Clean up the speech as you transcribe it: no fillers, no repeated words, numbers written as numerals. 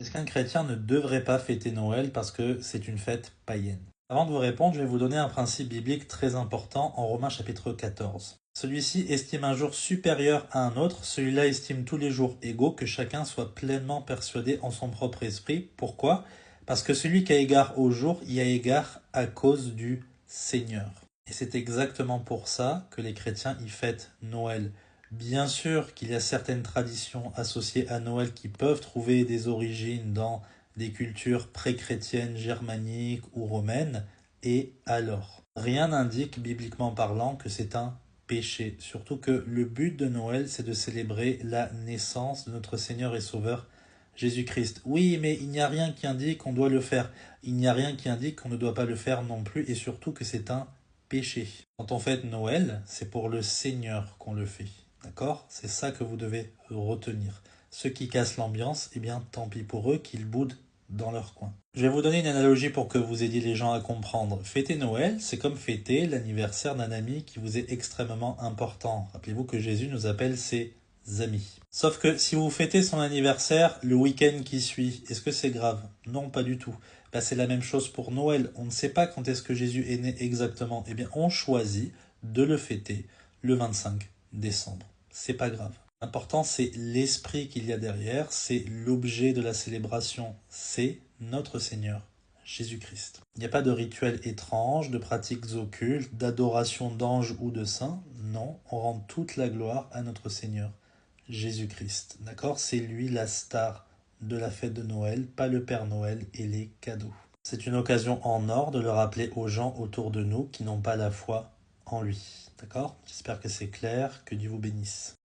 Est-ce qu'un chrétien ne devrait pas fêter Noël parce que c'est une fête païenne? Avant de vous répondre, je vais vous donner un principe biblique très important en Romains chapitre 14. Celui-ci estime un jour supérieur à un autre, celui-là estime tous les jours égaux, que chacun soit pleinement persuadé en son propre esprit. Pourquoi? Parce que celui qui a égard au jour y a égard à cause du Seigneur. Et c'est exactement pour ça que les chrétiens y fêtent Noël. Bien sûr qu'il y a certaines traditions associées à Noël qui peuvent trouver des origines dans des cultures pré-chrétiennes, germaniques ou romaines, et alors? Rien n'indique, bibliquement parlant, que c'est un péché, surtout que le but de Noël, c'est de célébrer la naissance de notre Seigneur et Sauveur Jésus-Christ. Oui, mais il n'y a rien qui indique qu'on doit le faire. Il n'y a rien qui indique qu'on ne doit pas le faire non plus, et surtout que c'est un péché. Quand on fête Noël, c'est pour le Seigneur qu'on le fait. D'accord? C'est ça que vous devez retenir. Ceux qui cassent l'ambiance, eh bien tant pis pour eux qu'ils boudent dans leur coin. Je vais vous donner une analogie pour que vous aidiez les gens à comprendre. Fêter Noël, c'est comme fêter l'anniversaire d'un ami qui vous est extrêmement important. Rappelez-vous que Jésus nous appelle ses amis. Sauf que si vous fêtez son anniversaire le week-end qui suit, est-ce que c'est grave? Non, pas du tout. Ben, c'est la même chose pour Noël. On ne sait pas quand est-ce que Jésus est né exactement. Eh bien, on choisit de le fêter le 25 décembre. C'est pas grave. L'important, c'est l'esprit qu'il y a derrière, c'est l'objet de la célébration, c'est notre Seigneur, Jésus-Christ. Il n'y a pas de rituel étrange, de pratiques occultes, d'adoration d'anges ou de saints. Non, on rend toute la gloire à notre Seigneur, Jésus-Christ. D'accord? C'est lui la star de la fête de Noël, pas le Père Noël et les cadeaux. C'est une occasion en or de le rappeler aux gens autour de nous qui n'ont pas la foi en lui. D'accord? J'espère que c'est clair, que Dieu vous bénisse.